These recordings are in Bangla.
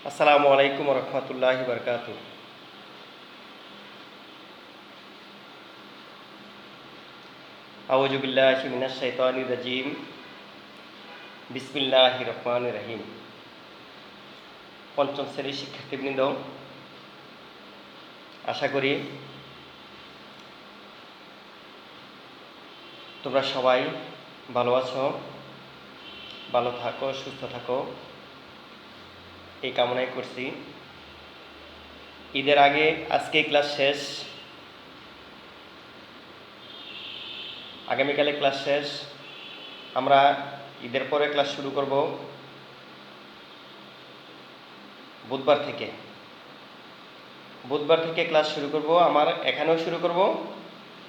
আসসালামু আলাইকুম রহমতুল্লাহি বরকাতু। আউযু বিল্লাহি মিনাশ শাইতানির রাজিম। বিসমিল্লাহির রহমানির রহিম। পঞ্চম শ্রেণীর শিক্ষার্থীবৃন্দ, আশা করি তোমরা সবাই ভালো আছো, ভালো থাকো, সুস্থ থাকো, এই কামনাই করছি। ঈদের আগে আজকে ক্লাস শেষ, আগামীকালে ক্লাস শেষ। আমরা ঈদের পরে ক্লাস শুরু করব বুধবার থেকে ক্লাস শুরু করব। আমার এখানেও শুরু করব,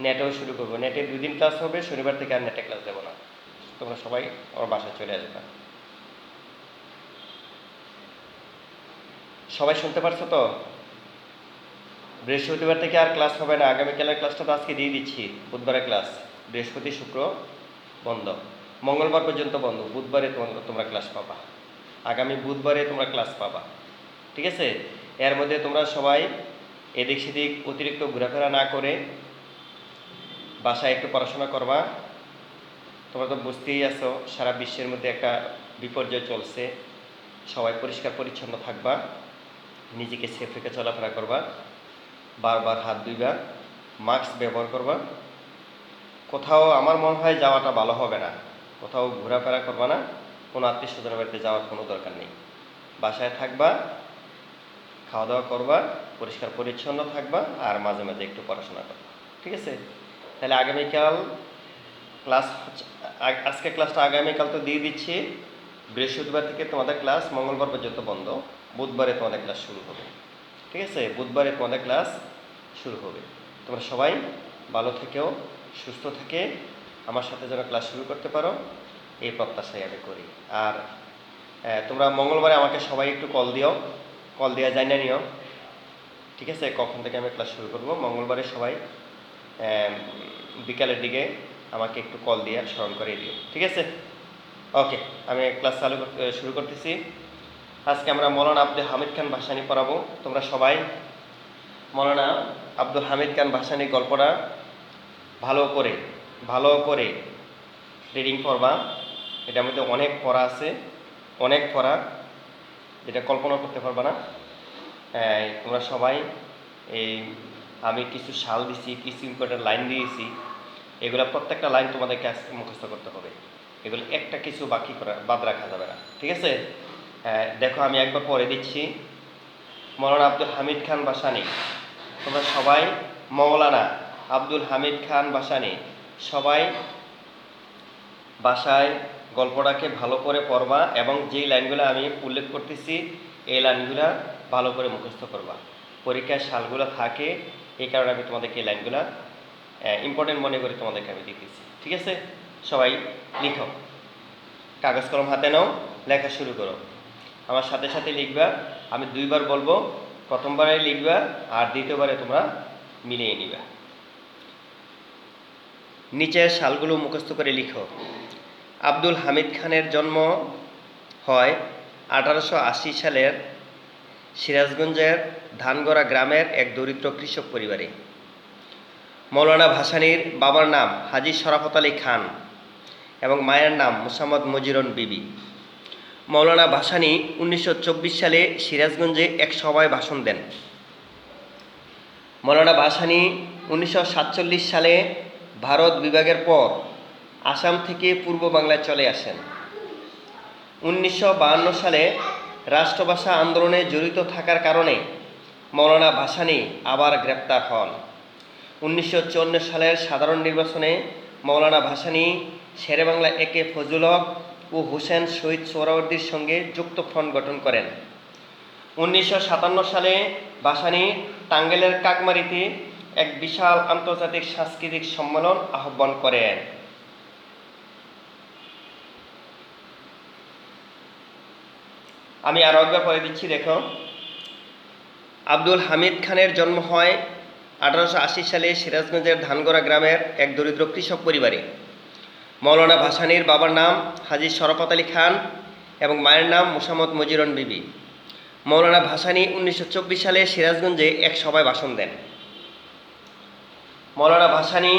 নেটেও শুরু করব। নেটে 2 দিন ক্লাস হবে, শনিবার থেকে আর নেটে ক্লাস দেব না। তোমরা সবাই আমার বাসায় চলে আসবে। সবাই শুনতে পারছো তো? বৃহস্পতিবার থেকে আর ক্লাস হবে না। আগামীকালের ক্লাসটা তো আজকে দিয়ে দিচ্ছি। বুধবারের ক্লাস, বৃহস্পতি শুক্র বন্ধ, মঙ্গলবার পর্যন্ত বন্ধ। বুধবারে তোমরা ক্লাস পাবা, আগামী বুধবারে তোমরা ক্লাস পাবা, ঠিক আছে? এর মধ্যে তোমরা সবাই এদিক সেদিক অতিরিক্ত ঘোরাফেরা না করে বাসায় একটু পড়াশোনা করবা। তোমরা তো বুঝতেই আছো, সারা বিশ্বের মধ্যে একটা বিপর্যয় চলছে। সবাই পরিষ্কার পরিচ্ছন্ন থাকবা, নিজেকে সেফ রেখে চলাফেরা করবা, বারবার হাত ধুইবা, মাস্ক ব্যবহার করবা। কোথাও আমার মনে হয় যাওয়াটা ভালো হবে না। কোথাও ঘোরাফেরা করবা না, কোনো আত্মীয় স্বজনের বাড়িতে যাওয়ার কোনো দরকার নেই। বাসায় থাকবা, খাওয়া দাওয়া করবা, পরিষ্কার পরিচ্ছন্ন থাকবা, আর মাঝে মাঝে একটু পড়াশোনা করবা, ঠিক আছে? তাহলে আগামীকাল ক্লাস হচ্ছে, আজকে ক্লাসটা আগামীকাল তো দিয়ে দিচ্ছি। বৃহস্পতিবার থেকে তোমাদের ক্লাস মঙ্গলবার পর্যন্ত বন্ধ, বুধবারে তোমাদের ক্লাস শুরু হবে, ঠিক আছে? বুধবারে তোমাদের ক্লাস শুরু হবে। তোমরা সবাই ভালো থেকেও, সুস্থ থেকে আমার সাথে যেন ক্লাস শুরু করতে পারো, এই প্রত্যাশাই আমি করি। আর তোমরা মঙ্গলবারে আমাকে সবাই একটু কল দেওয়া জানিয়ে নিও, ঠিক আছে? কখন থেকে আমি ক্লাস শুরু করব। মঙ্গলবারে সবাই বিকালের দিকে আমাকে একটু কল দিয়ে স্মরণ করিয়ে দিও, ঠিক আছে? ওকে, আমি ক্লাস শুরু করতেছি। আজকে আমরা মৌলানা আব্দুল হামিদ খান ভাসানী পড়াবো। তোমরা সবাই মৌলানা আব্দুল হামিদ খান ভাসানী গল্পটা ভালো করে রিডিং করবা। এটার মধ্যে অনেক পড়া আছে, অনেক পড়া, যেটা কল্পনা করতে পারবা না। তোমরা সবাই এই আমি কিছু সাল দিছি, কিছু ইম্পর্টেন্ট লাইন দিয়েছি, এগুলো প্রত্যেকটা লাইন তোমাদেরকে মুখস্থ করতে হবে। এগুলো একটা কিছু বাদ রাখা যাবে না, ঠিক আছে? দেখো, আমি একবার পড়ে দিচ্ছি। মৌলানা আব্দুল হামিদ খান ভাসানী, তোমরা সবাই মৌলানা আব্দুল হামিদ খান ভাসানী সবাই বাসায় গল্পটাকে ভালো করে পড়বা, এবং যেই লাইনগুলো আমি উল্লেখ করতেছি এই লাইনগুলো ভালো করে মুখস্থ করবা। পরীক্ষার সালগুলো থাকে, এই কারণে আমি তোমাদেরকে এই লাইনগুলো ইম্পর্টেন্ট মনে করে তোমাদেরকে আমি দিতেছি, ঠিক আছে? সবাই লিখো, কাগজ কলম হাতে নাও, লেখা শুরু করো। আমার সাথে সাথে লিখবা। আমি 2 বার বলবো, প্রথমবারে লিখবা আর দ্বিতীয়বারে তোমরা মিলিয়ে নিবা। নিচের সালগুলো মুখস্থ করে লিখো। আব্দুল হামিদ খানের জন্ম হয় 1880 সালের সিরাজগঞ্জের ধানগড়া গ্রামের এক দরিদ্র কৃষক পরিবারে। মৌলানা ভাসানীর বাবার নাম হাজী শরাফত আলী খান এবং মায়ের নাম মোসাম্মদ মজিরন বিবি। মৌলানা ভাসানী 1924 সালে সিরাজগঞ্জে এক সভায় ভাষণ দেন। মৌলানা ভাসানী 1947 সালে ভারত বিভাগের পর আসাম থেকে পূর্ব বাংলায় চলে আসেন। 1952 সালে রাষ্ট্রভাষা আন্দোলনে জড়িত থাকার কারণে মৌলানা ভাসানী আবার গ্রেপ্তার হন। 1954 সালের সাধারণ নির্বাচনে মৌলানা ভাসানী শেরেবাংলা একে ফজলুল হক ও হোসেন শহীদ সোহরাওয়ার্দীর সঙ্গে যুক্ত ফ্রন্ট গঠন করেন। 1957 সালে ভাসানী টাঙ্গাইলের কাকমারিতে এক বিশাল আন্তর্জাতিক সাংস্কৃতিক সম্মেলন আহ্বান করেন। আমি আরো একবার পড়ে দিচ্ছি, দেখো। আব্দুল হামিদ খানের জন্ম হয় 1880 সালে সিরাজগঞ্জের ধানগড়া গ্রামের এক দরিদ্র কৃষক পরিবারে। মৌলানা ভাসানীর বাবার নাম হাজী শরাফত আলী খান এবং মায়ের নাম মোসাম্মদ মজিরন বিবি। মৌলানা ভাসানী 1924 সালে সিরাজগঞ্জে এক সভায় ভাষণ দেন। মৌলানা ভাসানী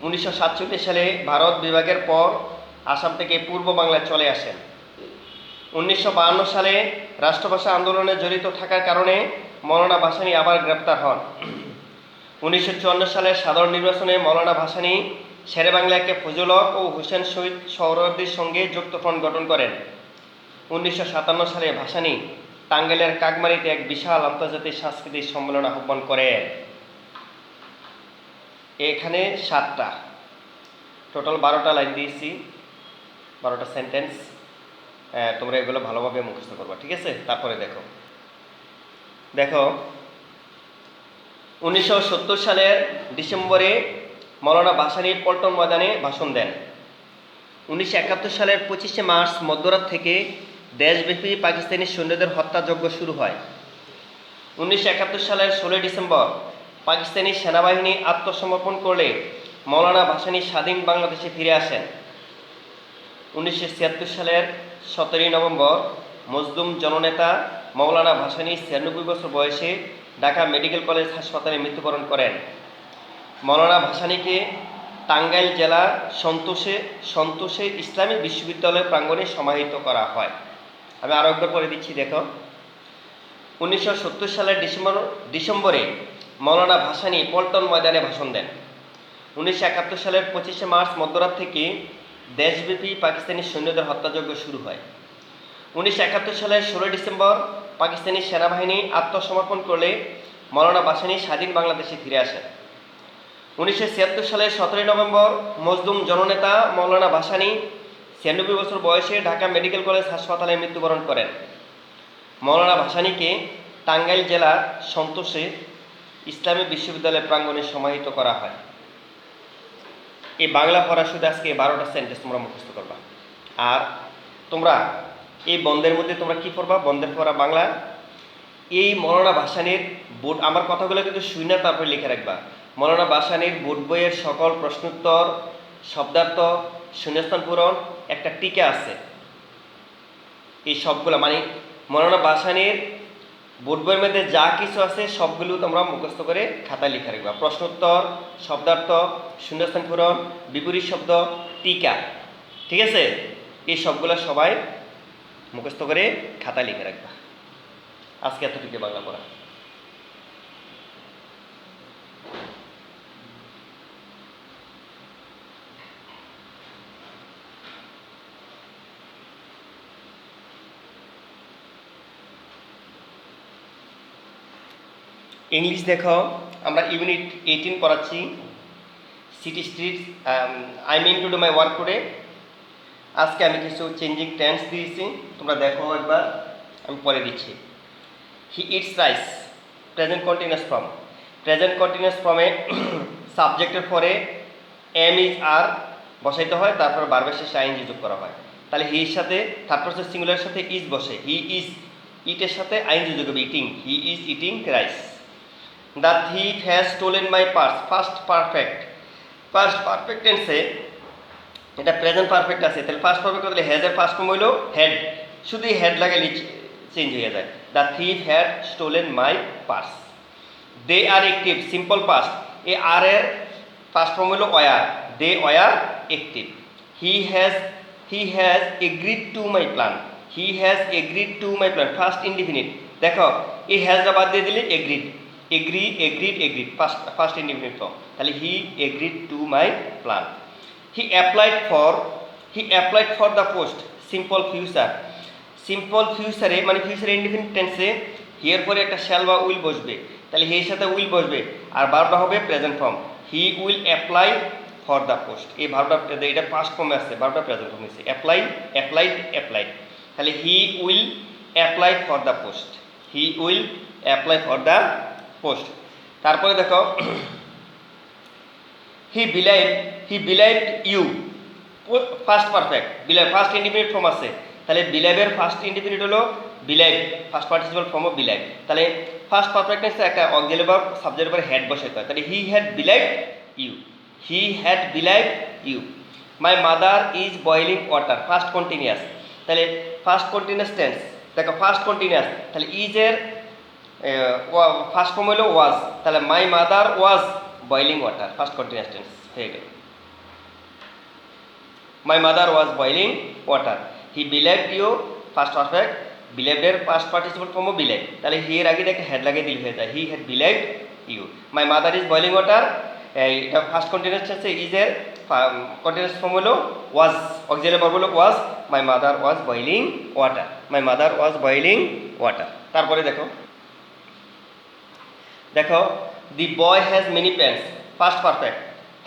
1947 সালে ভারত বিভাগের পর আসাম থেকে পূর্ব বাংলায় চলে আসেন। 1952 সালে রাষ্ট্রভাষা আন্দোলনে জড়িত থাকার কারণে মৌলানা ভাসানী আবার গ্রেপ্তার হন। 1954 সালের সাধারণ নির্বাচনে মৌলানা ভাসানী শেরেবাংলাকে ফজল হক ও হোসেন শহীদ সোহরাওয়ার্দীর সঙ্গে যুক্তফ্রন্ট গঠন করেন। 1957 সালে ভাসানী টাঙ্গাইলের কাকমারিতে এক বিশাল আন্তর্জাতিক সাংস্কৃতিক সম্মেলন আহ্বান করেন। এখানে 7টা টোটাল 12টা লাইন দিয়েছি, 12টা সেন্টেন্স। তোমরা এগুলো ভালোভাবে মুখস্থ করবা, ঠিক আছে? তারপরে দেখো 1970 সালের ডিসেম্বরে মৌলানা ভাসানী পল্টন ময়দানে ভাষণ দেন। 1971 সালের 25শে মার্চ মধ্যরাত থেকে দেশব্যাপী পাকিস্তানি সৈন্যদের হত্যাযজ্ঞ শুরু হয়। 1971 সালের 16 ডিসেম্বর পাকিস্তানি সেনাবাহিনী আত্মসমর্পণ করলে মৌলানা ভাসানী স্বাধীন বাংলাদেশে ফিরে আসেন। 1976 সালের 17 নভেম্বর মজলুম জননেতা মৌলানা ভাসানী 96 বছর বয়সে ঢাকা মেডিকেল কলেজ হাসপাতালে মৃত্যুবরণ করেন। মৌলানা ভাসানীকে টাঙ্গাইল জেলার সন্তোষে ইসলামী বিশ্ববিদ্যালয় প্রাঙ্গণে সমাহিত করা হয়। আমি আরও একবার পরে দিচ্ছি, দেখো। 1970 সালের ডিসেম্বরে মৌলানা ভাসানী পল্টন ময়দানে ভাষণ দেন। 1971 সালের 25শে মার্চ মধ্যরাত থেকে দেশব্যাপী পাকিস্তানি সৈন্যদের হত্যাযজ্ঞ শুরু হয়। 1971 সালের 16 ডিসেম্বর পাকিস্তানি সেনাবাহিনী আত্মসমর্পণ করলে মৌলানা ভাসানী স্বাধীন বাংলাদেশে ফিরে আসেন। 1976 সালের 17 নভেম্বর মজলুম জননেতা মৌলানা ভাসানী 96 বছর বয়সে ঢাকা মেডিকেল কলেজ হাসপাতালে মৃত্যুবরণ করেন। মৌলানা ভাসানীকে টাঙ্গাইল জেলার সন্তোষে ইসলামী বিশ্ববিদ্যালয় প্রাঙ্গণে সমাহিত করা হয়। এই বাংলা পড়া শুধু আজকে 12টা সেন্টেন্স তোমরা মুখস্থ করবা। আর তোমরা এই বন্ধের মধ্যে তোমরা কি পড়বা? বন্ধের পড়া বাংলা। এই মৌলানা ভাসানীর বোর্ড, আমার কথাগুলো কিন্তু শুনে তারপরে লিখে রাখবা। মৌলানা ভাসানীর বোর্ড বইয়ের সকল প্রশ্নোত্তর, শব্দার্থ, শূন্যস্থান পূরণ, একটা টিকা আছে। এই সবগুলো মানে মৌলানা ভাসানীর বোর্ড বইয়ের মধ্যে যা কিছু আছে সবগুলো তোমরা মুখস্থ করে খাতায় লিখে রাখবা। প্রশ্নোত্তর, শব্দার্থ, শূন্যস্থান পূরণ, বিপরীত শব্দ, টিকা, ঠিক আছে? এই সবগুলো সবাই মুখস্থ করে খাতায় লিখে রাখবা। আজকে এতটুকু বাংলা পড়া। ইংলিশ দেখো, আমরা ইউনিট 18 পড়াচ্ছি, city street. I mean to do my work today. আজকে আমি কিছু চেঞ্জিং টেন্স দিয়েছি, তোমরা দেখো একবার, আমি পরে দিচ্ছি। He eats rice, present continuous form. Present continuous ফর্মে সাবজেক্টের পরে এম ইজ আর বসাইতে হয়, তারপর ভার্বের শেষে আইএনজি যোগ করা হয়। তাহলে হি এর সাথে থার্ড পারসন সিঙ্গুলারের সাথে ইজ বসে, হি ইজ। ইটের সাথে আইএনজি যোগ হবে, eating, he is eating rice. The thief has stolen my purse, first perfect. First perfect টেন্সে এটা প্রেজেন্ট পারফেক্ট আছে, তাহলে ফার্স্ট পারফেক্ট হলে হ্যাজের ফার্স্ট ফর্ম হইল হেড, শুধু হেড লাগাইলে চেঞ্জ হয়ে যায়। The thief had stolen my purse. They are active, simple past, এ আর এর ফার্স্ট ফর্ম হইল were, they were active. He has agreed to my plan, he has agreed to my plan, first indefinite. দেখো এই হ্যাজটা বাদ দিয়ে দিলে agreed, agreed first indefinite form. তাহলে he agreed to my plan. He applied for the post, simple future. Simple ফিউচারে মানে ফিউচারে ইনডিফিনিট টেন্সে হিয়ের পরে একটা শ্যাল বা উইল বসবে, তাহলে হির সাথে উইল বসবে, আর ভার্বটা হবে present form. He will apply for the post, এই ভার্বটা এটা পাস্ট ফর্মে আসছে, ভার্বটা প্রেজেন্ট ফর্মে আছে। অ্যাপ্লাইড, তাহলে he will apply for the post, he will apply for the post. তারপরে দেখো he believed you, first perfect, believe first independent form আছে, তাহলে বিলাইভের ফার্স্ট ইন্ডিপেন্ডেন্ট হলো believe, first participle form of believe. তাহলে ফার্স্ট পারফেক্ট টেন্সে একটা অক্সিলারি ভার্ব সাবজেক্টের উপরে হেড বসাইতে হয়, তাহলে he had believed you. My mother is boiling water, first continuous, তাহলে ফার্স্ট কন্টিনিউয়াস টেন্স দেখো ফার্স্ট কন্টিনিউয়াস, তাহলে ইজের ফার্স্ট ফর্ম হলো ওয়াজ, তাহলে my mother was boiling water, first continuous tense হয়ে গেল। My mother was boiling water. He believed you, first perfect, বিলেভডের পাস্ট পার্টিসিপল ফর্মও বিলেভ, তাহলে হি এর আগে দেখে হেড লাগিয়ে দিলে হয়ে যায়, he had believed you. My mother is boiling water, এটা ফার্স্ট কন্টিনিউয়াস টেন্সে ইজের কন্টিনিউয়াস ফর্ম হলো ওয়াজ, অক্সিলারি ভার্ব হলো was, my mother was boiling water, my mother was boiling water. তারপরে দেখো দেখো the boy has many pants, first perfect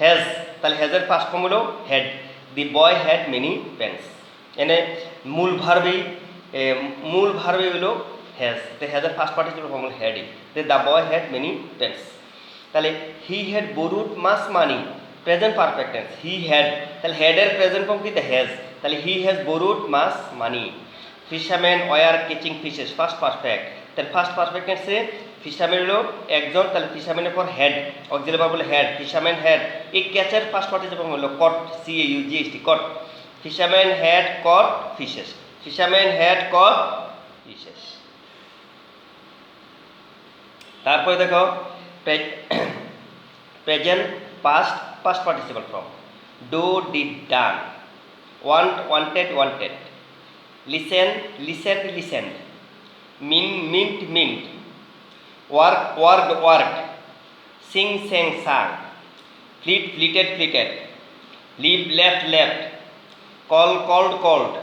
has, তাহলে হ্যাজের ফার্স্ট ফর্ম হলো had, the boy had many pants, এনে মূল ভার্বে হলো হ্যাজ, তো হ্যাজের ফার্স্ট পার্টিসিপল ফর্ম হলো had, the boy had many pants. তাহলে he had borrowed much money, present perfect tense, he had, তাহলে হ্যাডের প্রেজেন্ট ফর্ম কি হ্যাজ, তাহলে he has borrowed much money. Fisherman were catching fishes, first perfect, তাহলে ফার্স্ট পারফেক্ট টেন্সে ফিশারম্যান হলো একজন, তাহলে ফিশারম্যানের পর হেড, অক্সিলারি ভার্ব হলো হেড, ফিশারম্যান হেড, এই ক্যাচের ফার্স্ট পার্টিসিপল হলো caught, CAUGHT caught, fisherman had caught fishes, fisherman had caught fishes. তারপরে দেখো present past past participle form, do did done, want wanted wanted, listen listened listened, meant meant, work worked worked, sing sang sung, flit flitted flitted, leave left left, call called called,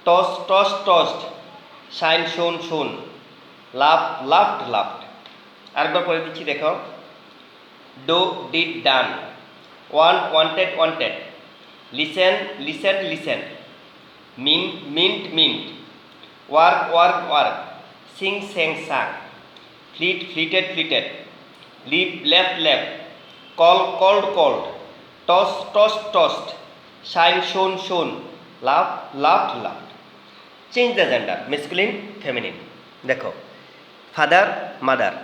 toss toss tossed, shine shone shone, love loved loved. আরেকবার পরে দিচ্ছি দেখো, do did done, want wanted wanted, listen listened listened, meant meant, work work work, sing sang sung, flit flitted flitted, leave left left, call called called, toss toss tossed, shine shone shone, love loved loved. Change the gender, masculine feminine. দেখো father mother,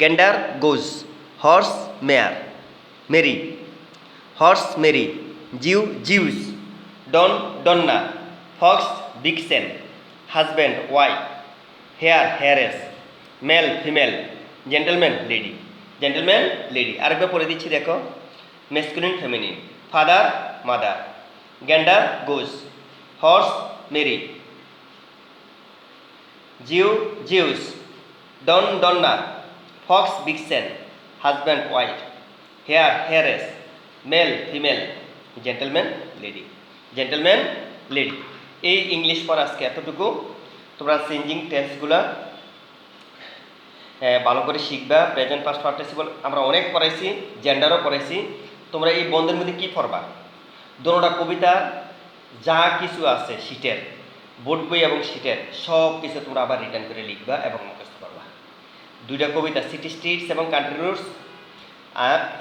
gander goose, horse mare, mare horse mare, Jew Jewess, don donna, fox vixen, husband wife, heir heiress, male female, gentleman lady, gentleman lady. আরেকবার পড়ে দিচ্ছি দেখো, masculine feminine, father mother, gander goose, horse mare, Jew Jewess, don donna, fox vixen, husband wife, heir heiress, male female, gentleman lady, gentleman lady. এই ইংলিশ পর আজকে এতটুকু। তোমরা চেঞ্জিং টেন্সগুলো ভালো করে শিখবা। প্রেজেন্ট পাস্ট পার্টিসিপল আমরা অনেক পড়াইছি, জেন্ডারও পড়াইছি। তোমরা এই বন্ধের মধ্যে কি পড়বা, দোনোটা কবিতা যা কিছু আছে শীটের, বোর্ড বই এবং শীটের সব কিছু তোমরা আবার রিটার্ন করে লিখবা এবং মুখস্থ করবা। দুইটা কবিতা, সিটি স্ট্রিটস এবং কান্ট্রি রুটস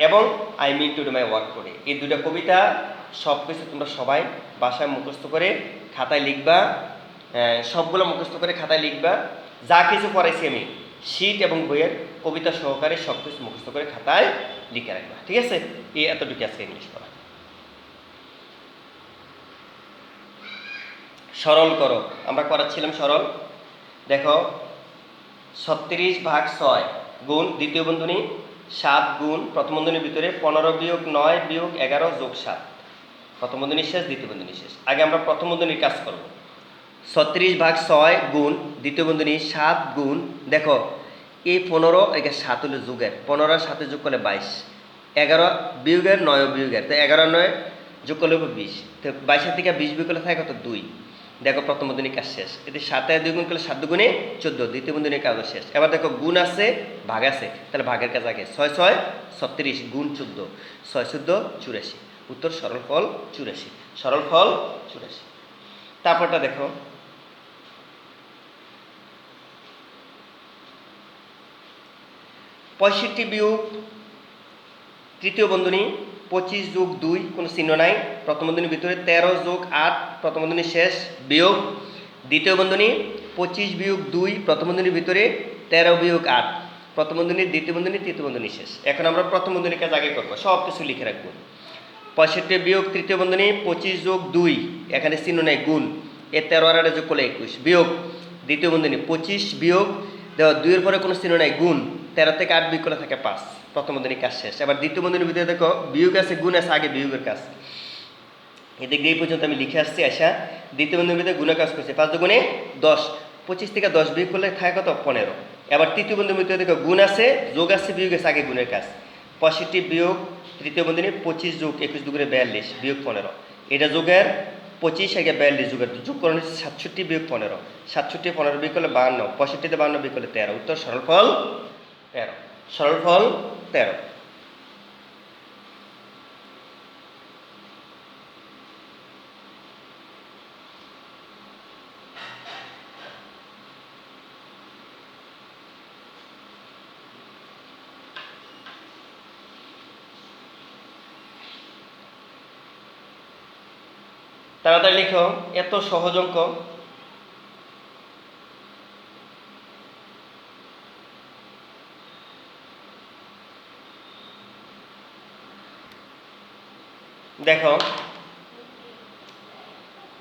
এবং I mean to do my work today, এই দুইটা কবিতা সব কিছু তোমরা সবাই বাসায় মুখস্থ করে খাতায় লিখবা, সবগুলো মুখস্থ করে খাতায় লিখবা। যা কিছু পড়াইছি আমি শীট এবং বইয়ের কবিতা সহকারে সব কিছু মুখস্থ করে খাতায় লিখে রাখবা, ঠিক আছে? এই এতটুকু আছে ইংলিশ পড়া। সরল করো, আমরা করাচ্ছিলাম সরল। দেখো 36/6 গুণ দ্বিতীয় বন্ধনী 7 গুণ প্রথম বন্ধনীর ভিতরে 15 বিয়োগ 9 বিয়োগ 11 যোগ 7, প্রথম বন্ধনী শেষ দ্বিতীয় বন্ধনী শেষ। আগে আমরা প্রথম বন্ধনীর কাজ করব। 36/6 গুণ দ্বিতীয় বন্ধনী 7 গুণ, দেখো এই 15 একে 7 হলো যোগের, 15 এর সাথে যোগ করলে 22, 11 বিয়োগের 9 বিয়োগের, তো 11 9 যোগ করলে 20, তো 22 থেকে 20 বিয়োগ করলে থাকে কত 2। দেখো প্রথম বন্ধনীর কাজ শেষ। এতে 7 এর 2 গুণ করলে 7 দুগুণে 14, দ্বিতীয় বন্ধনীর কাজও শেষ। এবার দেখো গুণ আছে ভাগ আছে, তাহলে ভাগের কাজ আগে। 6 6 36 গুণ 14, 6 14 84, উত্তর সরল ফল 84, সরল ফল 84। তারপরটা দেখো পঁয়ষট্টি বিয়োগ তৃতীয় বন্ধনী 25 যোগ 2 কোনো চিহ্ন নাই, প্রথম বন্ধনীর ভিতরে 13 যোগ 8 প্রথম বন্ধনী শেষ বিয়োগ দ্বিতীয় বন্ধনী 25 বিয়োগ 2 প্রথম বন্ধনীর ভিতরে 13 বিয়োগ 8 প্রথম বন্ধনী দ্বিতীয় বন্ধনী তৃতীয় বন্ধনী শেষ। এখন আমরা প্রথম বন্ধনীর কাজ আগে করবো, সব কিছু লিখে রাখবো। 65 বিয়োগ তৃতীয় বন্ধনী 25 যোগ 2, এখানে চিহ্ন নেই গুণ, এ 13 আর 8 যোগ করলে 21 বিয়োগ দ্বিতীয় বন্ধনী 25 বিয়োগ দেখো 2 এর পরে কোনো চিহ্ন নাই গুণ 13 থেকে 8 বিয়োগ করলে থাকে 5 প্রথম বন্ধনী কাজ শেষ। এবার দ্বিতীয় বন্ধনীর ভিতরে দেখো বিয়োগ আছে গুণ আছে, আগে বিয়োগের কাজ। এদিক দিয়ে এই পর্যন্ত আমি লিখে আসছি। আসা দ্বিতীয় বন্ধনীর ভিতরে গুণের কাজ করছি, 5 দুগুণে 10, 25 থেকে 10 বিয়োগ করলে থাকে কত 15। এবার তৃতীয় বন্ধনীর ভিতরে দেখো গুণ আছে যোগ আছে বিয়োগ আছে, আগে গুণের কাজ। 65 বিয়োগ তৃতীয় বন্ধনী 25 যোগ 21 দুগুণে 42 বিয়োগ 15, এটা যোগের 25 আগে 42 যোগের যোগ করে 67 বিয়োগ 15, 67 15 বিয়োগ করলে 52, 65 52 বিয়োগ করলে 13, উত্তর সরলফল 13, সরলফল 13। তাড়াতাড়ি লিখো, এত সহজ অঙ্ক। দেখো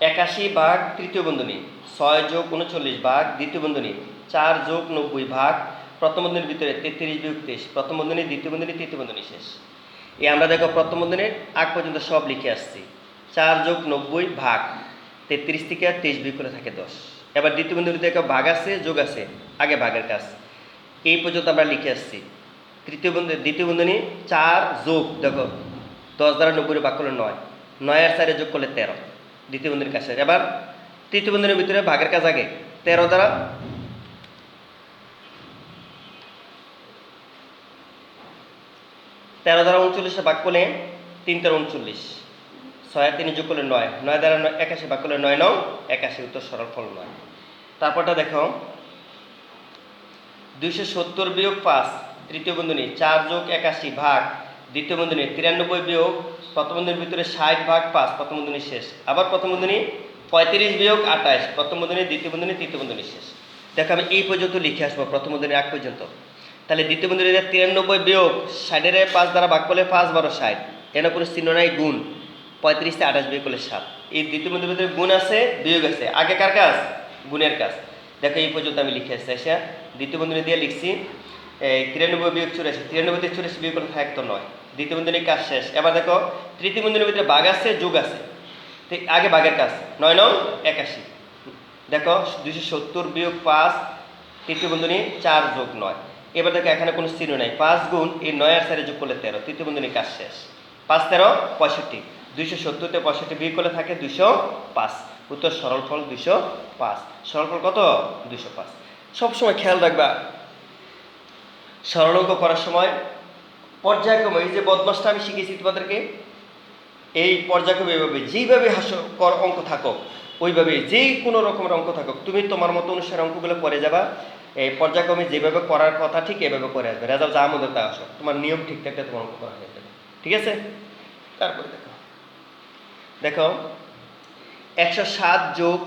81 ভাগ তৃতীয় বন্ধনী 6 যোগ 39 ভাগ দ্বিতীয় বন্ধনী 4 যোগ 90 ভাগ প্রথম বন্ধনীর ভিতরে 33 বিয়োগ 23, প্রথম বন্ধনী দ্বিতীয় বন্ধনী তৃতীয় বন্ধনী শেষ। এই আমরা দেখো প্রথম বন্ধনীর আগ পর্যন্ত সব লিখে আসছি। 4 যোগ 90 ভাগ 33 থেকে 23 বিয়োগ করে থাকে 10। এবার দ্বিতীয় বন্ধনীতে দেখো ভাগ আছে যোগ আছে, আগে ভাগের কাজ। এই পর্যন্ত আমরা লিখে আসছি। দ্বিতীয় বন্ধনী 4 যোগ দেখো 10 দ্বারা 90 ভাগ করলে 9, 9 আর 4 যোগ করলে 13, দ্বিতীয় বন্ধনীর কাজ। এবার তৃতীয় বন্ধনীর ভিতরে ভাগের কাজ আগে, 13 দ্বারা 39 ভাগ করলে 3 13 39, 6 আর 3 যোগ করলে 9, 9 দ্বারা 81 ভাগ করলে 9 9 81, উত্তর সরলফল 9। তারপরটা দেখো 270 বিয়োগ 5 তৃতীয় বন্ধনী 4 যোগ 81 ভাগ দ্বিতীয় বন্ধনী 93 বিয়োগ প্রথম বন্ধনীর ভিতরে 60 ভাগ 5 প্রথম বন্ধনী শেষ। আবার প্রথম বন্ধনী 35 বিয়োগ 28 প্রথম বন্ধনী দ্বিতীয় বন্ধনী তৃতীয় বন্ধনী শেষ। দেখো আমি এই পর্যন্ত লিখে আসবো প্রথম বন্ধনীর আগ পর্যন্ত। তাহলে দ্বিতীয় বন্ধনী 93 বিয়োগ 60 এর 5 দ্বারা ভাগ করলে 5 12 60, এর কোনো চিহ্ন নাই গুণ 35 থেকে 28 বিয়োগ করলে 7। এই দ্বিতীয় বন্ধনীর ভিতরে গুণ আছে বিয়োগ আছে, আগে কার কাজ গুণের কাজ। দেখো এই পর্যন্ত আমি লিখে আসছি। আসা দ্বিতীয় বন্ধনী দিয়ে লিখছি 93 বিয়োগ 84, 93 থেকে 84 বিয়োগ করলে থাকে তো 9, দ্বিতীয় বন্ধনীর কাজ শেষ। এবার দেখো তৃতীয় বন্ধনীর ভিতরে ভাগ আছে যোগ আছে, আগে ভাগের কাজ 9 9 81। দেখো 270 বিয়োগ 5 তৃতীয় বন্ধনী 4 যোগ 9। এবার দেখো এখানে কোনো চিহ্ন নাই, 5 গুণ এই 9 আর 4 যোগ করলে 13, তৃতীয় বন্ধনীর কাজ শেষ। 5 13 65, 270 তে 65 বিয়োগ করলে থাকে 205, উত্তর সরলফল 205। সরলফল কত 205। সবসময় খেয়াল রাখবা সরল অঙ্ক করার সময় পর্যায়ক্রমে, এই যে বদমাসটা আমি শিখেছি তোমাদেরকে, এই পর্যায়ক্রমে এইভাবে যেইভাবে হাস্যকর অঙ্ক থাকুক ওইভাবে যেই কোনো রকমের অঙ্ক থাকুক তুমি তোমার মতো অনুসারে অঙ্কগুলো করে যাবা। এই পর্যায়ক্রমে যেভাবে করার কথা ঠিক এভাবে করে আসবে, রেজাল্ট যা আমাদের তা আসো, তোমার নিয়ম ঠিক থাকলে তোমার অঙ্ক করা হয়ে যাবে। ঠিক আছে। তারপরে দেখো দেখো 107 যোগ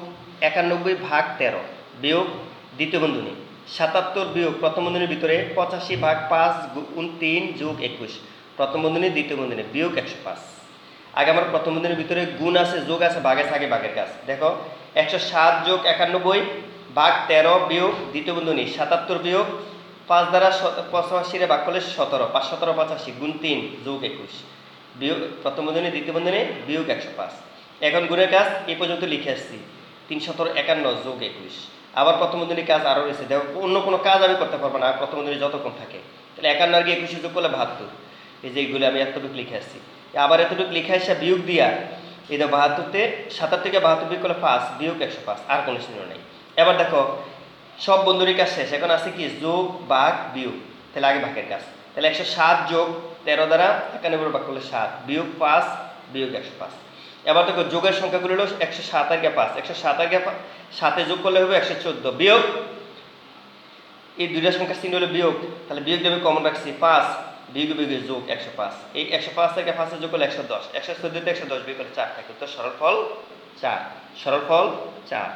91 ভাগ 13 বিয়োগ দ্বিতীয় বন্ধনী 77 বিয়োগ প্রথম বন্ধনীর ভিতরে 85 ভাগ 5 গুণ 3 যোগ 21 প্রথম বন্ধনী দ্বিতীয় বন্ধনী বিয়োগ 105। আগে আমার প্রথম বন্ধনীর ভিতরে গুণ আছে যোগ আছে ভাগ আছে, আগে ভাগের কাজ। দেখো 107 যোগ 91 ভাগ 13 বিয়োগ দ্বিতীয় বন্ধনী 77 বিয়োগ 5 দ্বারা 85 ভাগ করলে 17, 5 17 85 গুণ 3 যোগ 21 বিয়োগ প্রথম বন্ধনী দ্বিতীয় বন্ধনী বিয়োগ 105। এখন গুণের কাজ এই পর্যন্ত লিখে আসছি 3 17 51 যোগ 21। আবার প্রথম বন্ধনীর কাজ আরও রয়েছে, দেখো অন্য কোনো কাজ আমি করতে পারবো না প্রথম বন্ধনী যতক্ষণ থাকে। তাহলে 51 আর 21 যোগ করলে 72, এই যে এইগুলো আমি এতটুকু লিখে আসছি। আবার এতটুকু লিখে আসা বিয়োগ দিয়া এই দেখো 72 তে 77 থেকে 72 বিয়োগ করলে 5 বিয়োগ 105, আর কোনো চিহ্ন নেই। এবার দেখো সব বন্ধনীর কাজ শেষ, এখন আছে কি যোগ ভাগ বিয়োগ, তাহলে আগে ভাগের কাজ। তাহলে 107 যোগ 13 দ্বারা 91 ভাগ করলে 7 বিয়োগ 5 বিয়োগ 105। এবার দেখো যোগের সংখ্যাগুলো হলো 107 আর 5, 107 আর 7 যোগ করলে হবে 114 বিয়োগ এই দুইটা সংখ্যার চিহ্ন হলো বিয়োগ, তাহলে বিয়োগ আমি কমন রাখছি 5 বিয়োগ বিয়োগে যোগ 105। এই 105 থেকে 5 যোগ করলে 110, 114 তে 110 বিয়োগ করলে 4 থাকে, তো সরলফল 4, সরলফল 4।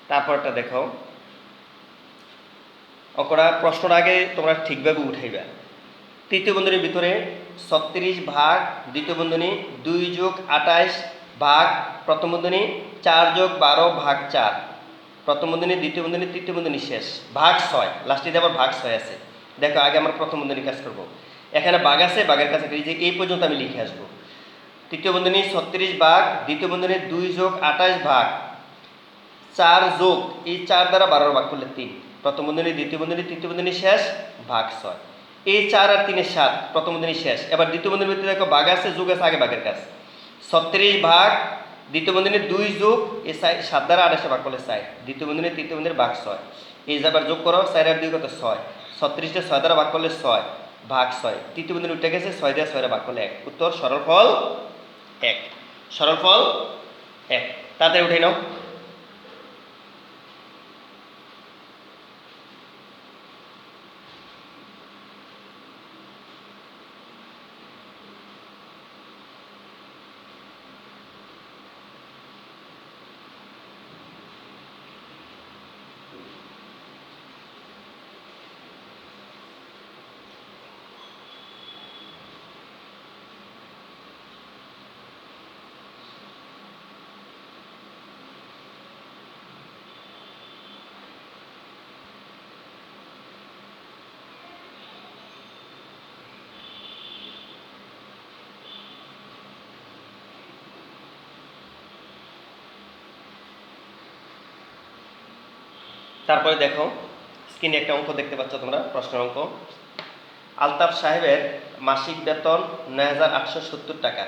তারপরটা দেখো অঙ্কটা প্রশ্নর আগে তোমরা ঠিকভাবে উঠাইবা। তৃতীয় বন্ধনীর ভিতরে 36 ভাগ দ্বিতীয় বন্ধনী 2 যোগ 28 ভাগ প্রথম বন্ধনী 4 যোগ 12 ভাগ 4 প্রথম বন্ধনী, দ্বিতীয় বন্ধনী, তৃতীয় বন্ধনী শেষ, ভাগ 6, লাস্টে আবার ভাগ 6 আছে। দেখো আগে আমরা প্রথম বন্ধনী কাজ করব। এখানে ভাগ আছে, ভাগের কাছে যে এই পর্যন্ত আমি লিখে আসবো। তৃতীয় বন্ধনী 36 ভাগ, দ্বিতীয় বন্ধনী 2 যোগ 28 ভাগ 4 যোগ এই 4 দ্বারা 12 ভাগ করলে 3, প্রথম বন্ধনী, দ্বিতীয় বন্ধনী, তৃতীয় বন্ধনী শেষ, ভাগ 6। এই 4 আর 3 7, প্রথম বন্ধনী শেষ। এবার দ্বিতীয় বন্ধনীর ভিতরে দেখো ভাগ আছে, যোগ আছে, আগে ভাগের কাজ। 36 ভাগ, দ্বিতীয় বন্ধনী 2 যোগ এই 7 দ্বারা 28 ভাগ করলে 4, দ্বিতীয় বন্ধনী, তৃতীয় বন্ধনীর ভাগ 6। এই যাবার যোগ করো, 4 আর 2 কত 6, 36টা 6 দ্বারা ভাগ করলে 6, ভাগ 6, তৃতীয় বন্ধনী উঠে গেছে, 6 দিয়ে 6 ভাগ করলে 1, উত্তর সরলফল 1। সরলফল 1, তাড়াতাড়ি উঠে নাও। তারপরে দেখো স্ক্রিনে একটা অঙ্ক দেখতে পাচ্ছ তোমরা, প্রশ্নের অঙ্ক। আলতাফ সাহেবের মাসিক বেতন ৯,৮৭০ টাকা।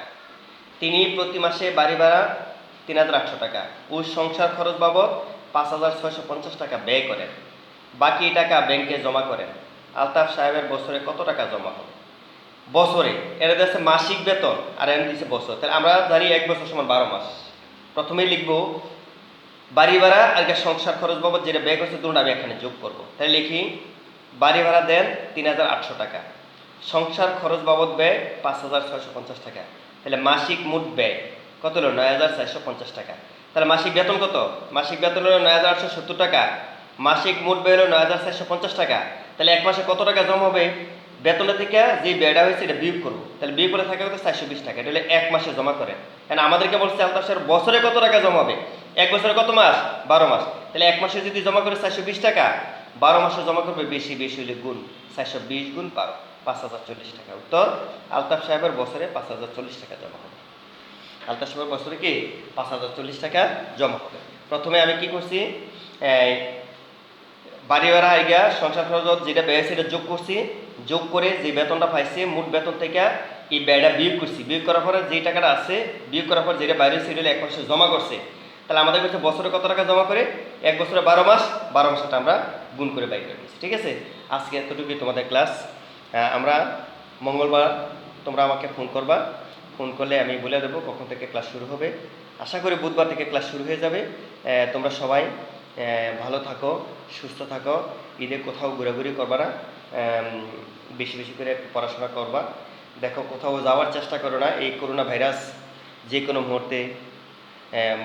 তিনি প্রতি মাসে বাড়ি ভাড়া ৩,৮০০ টাকা ও সংসার খরচ বাবদ ৫,৬৫০ টাকা ব্যয় করেন। বাকি টাকা ব্যাংকে জমা করেন। আলতাফ সাহেবের বছরে কত টাকা জমা হবে? বছরে, এর দিচ্ছে মাসিক বেতন আর এর দিচ্ছে বছর। তাহলে আমরা জানি 1 বছর সমান 12 মাস। প্রথমেই লিখবো বাড়ি ভাড়া আর সংসার খরচ বাবদ যেটা ব্যয় করছে দুটো আমি এখানে যোগ করব। তাহলে লিখি বাড়ি ভাড়া দেন ৩,৮০০ টাকা, সংসার খরচ বাবদ ব্যয় ৫,৬৫০ টাকা। তাহলে মাসিক মোট ব্যয় কত হলো? ৯,৪৫০ টাকা। তাহলে মাসিক বেতন কত? মাসিক বেতন হলো ৯,৮৭০ টাকা, মাসিক মোট ব্যয় হলো ৯,৪৫০ টাকা। তাহলে এক মাসে কত টাকা জমা হবে? বেতনের থেকে যে ব্যয়টা হয়েছে এটা বিয়োগ করবো। তাহলে বিয়োগ করে থাকে কত? 420 টাকা। এটা হলে এক মাসে জমা করেন। কারণ আমাদেরকে বলছে আলতাফ সাহেব বছরে কত টাকা জমা হবে? এক বছরে কত মাস? 12 মাস। তাহলে এক মাসে যদি জমা করে 420 টাকা, 12 মাসে জমা করবে বেশি বেশি হলে গুণ 420 গুণ 12, 5,040 টাকা। উত্তর আলতাফ সাহেবের বছরে 5,040 টাকা জমা হবে। আলতাফ সাহেবের বছরে কি 5,040 টাকা জমা হবে। প্রথমে আমি কি করছি, বাড়ি ভাড়া আইগা সংসার খরচ যেটা ব্যয় সেটা যোগ করছি, যোগ করে যে বেতনটা পাইছি মোট বেতন থেকে এই ব্যয়টা বিয়োগ করছি, বিয়োগ করার পরে যে টাকাটা আছে বিয়োগ করার পর যেটা বাইরে সেটা এক মাসে জমা করছে। তাহলে আমাদের কাছে বছরে কত টাকা জমা করে? এক বছরে 12 মাস, 12 মাসটা আমরা গুণ করে বাইর করে নিচ্ছি। ঠিক আছে, আজকে এতটুকুই তোমাদের ক্লাস। আমরা মঙ্গলবার তোমরা আমাকে ফোন করবা, ফোন করলে আমি বলে দেবো কখন থেকে ক্লাস শুরু হবে। আশা করি বুধবার থেকে ক্লাস শুরু হয়ে যাবে। তোমরা সবাই ভালো থাকো, সুস্থ থাকো, ঈদে কোথাও ঘোরাঘুরি করবা না, বেশি বেশি করে পড়াশোনা করবা। দেখো কোথাও যাওয়ার চেষ্টা করো না, এই করোনা ভাইরাস যে কোনো মুহূর্তে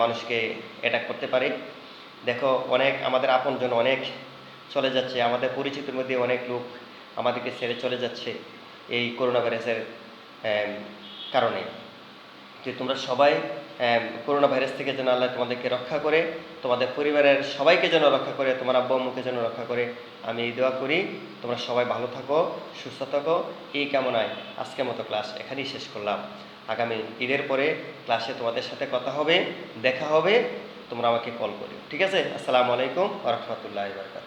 মানুষকে অ্যাটাক করতে পারে। দেখো অনেক আমাদের আপনজন অনেক চলে যাচ্ছে, আমাদের পরিচিতির মধ্যে অনেক লোক আমাদেরকে ছেড়ে চলে যাচ্ছে এই করোনা ভাইরাসের কারণে। যে তোমরা সবাই করোনা ভাইরাস থেকে যেন আল্লাহ তোমাদেরকে রক্ষা করে, তোমাদের পরিবারের সবাইকে যেন রক্ষা করে, তোমার আব্বু আম্মুকে যেন রক্ষা করে, আমি এই দোয়া করি। তোমরা সবাই ভালো থাকো, সুস্থ থাকো, এই কামনায় আজকের মতো ক্লাস এখানেই শেষ করলাম। আগামী ঈদের পরে ক্লাসে তোমাদের সাথে কথা হবে, দেখা হবে, তোমরা আমাকে কল করো। ঠিক আছে, আসসালামু আলাইকুম ওয়া রাহমাতুল্লাহি ওয়া বারাকাতুহু।